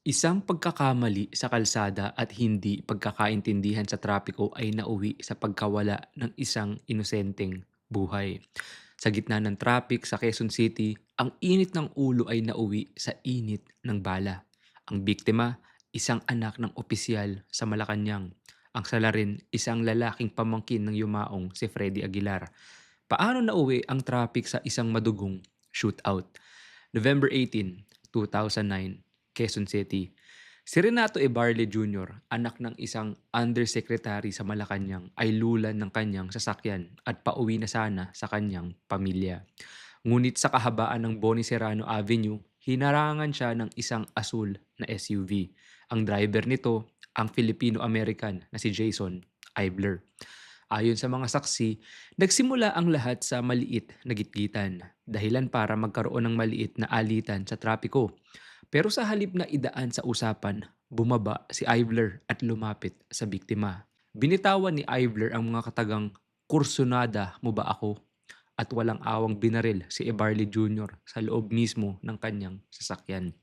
Isang pagkakamali sa kalsada at hindi pagkakaintindihan sa trapiko ay nauwi sa pagkawala ng isang inosenteng buhay. Sa gitna ng traffic sa Quezon City, ang init ng ulo ay nauwi sa init ng bala. Ang biktima, isang anak ng opisyal sa Malacanang. Ang salarin, isang lalaking pamangkin ng yumaong si Freddy Aguilar. Paano nauwi ang traffic sa isang madugong shootout? November 18, 2009, Quezon City. Si Renato Ebarle Jr., anak ng isang undersecretary sa Malacanang, ay lulan ng kanyang sasakyan at pauwi na sana sa kanyang pamilya. Ngunit sa kahabaan ng Boni Serrano Avenue, hinarangan siya ng isang asul na SUV. Ang driver nito, ang Filipino-American na si Jason Eibler. Ayon sa mga saksi, nagsimula ang lahat sa maliit na gitgitan, dahilan para magkaroon ng maliit na alitan sa trapiko. Pero sa halip na idaan sa usapan, bumaba si Ivler at lumapit sa biktima. Binitawan ni Ivler ang mga katagang, "Kursunada mo ba ako?" At walang awang binaril si Ebarly Jr. sa loob mismo ng kanyang sasakyan.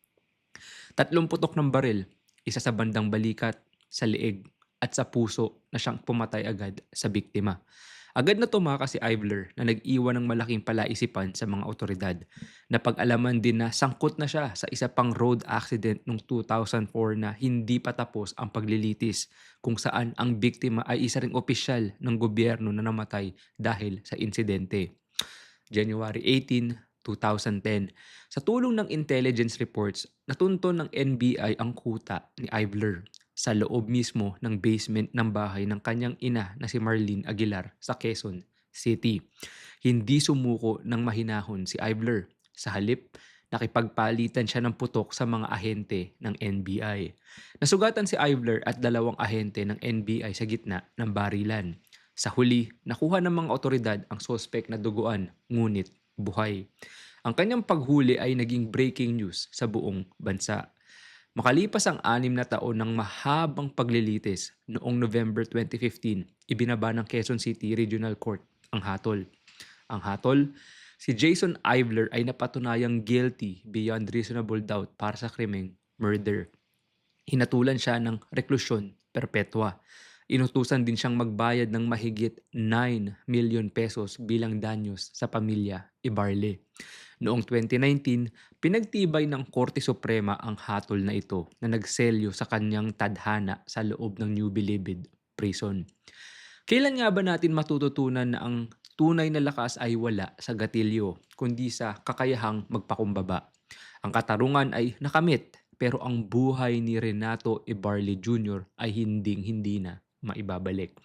Tatlong putok ng baril, isa sa bandang balikat, sa leeg, at sa puso na siyang pumatay agad sa biktima. Agad na tumakas si Ivler na nag-iwan ng malaking palaisipan sa mga otoridad. Napag-alaman din na sangkot na siya sa isa pang road accident noong 2004 na hindi pa tapos ang paglilitis, kung saan ang biktima ay isa ring opisyal ng gobyerno na namatay dahil sa insidente. January 18, 2010. Sa tulong ng intelligence reports, natunton ng NBI ang kuta ni Ivler sa loob mismo ng basement ng bahay ng kanyang ina na si Marlene Aguilar sa Quezon City. Hindi sumuko ng mahinahon si Ivler. Sa halip, nakipagpalitan siya ng putok sa mga ahente ng NBI. Nasugatan si Ivler at dalawang ahente ng NBI sa gitna ng barilan. Sa huli, nakuha ng mga otoridad ang sospek na duguan, ngunit buhay. Ang kanyang paghuli ay naging breaking news sa buong bansa. Makalipas ang 6 na taon ng mahabang paglilitis, noong November 2015, ibinaba ng Quezon City Regional Court ang hatol. Ang hatol, si Jason Ivler ay napatunayang guilty beyond reasonable doubt para sa krimeng murder. Hinatulan siya ng reklusyon perpetua. Inutusan din siyang magbayad ng mahigit 9 million pesos bilang danyos sa pamilya Ibarle. Noong 2019, pinagtibay ng Korte Suprema ang hatol na ito na nagselyo sa kanyang tadhana sa loob ng New Bilibid Prison. Kailan nga ba natin matututunan na ang tunay na lakas ay wala sa gatilyo, kundi sa kakayahang magpakumbaba? Ang katarungan ay nakamit, pero ang buhay ni Renato Ebarle Jr. ay hinding-hindi na maibabalik.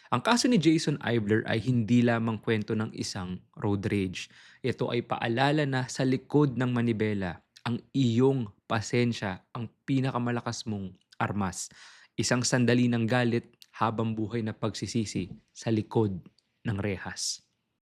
Ang kaso ni Jason Ivler ay hindi lamang kwento ng isang road rage. Ito ay paalala na sa likod ng manibela, ang iyong pasensya ang pinakamalakas mong armas. Isang sandali ng galit habang buhay na pagsisisi sa likod ng rehas.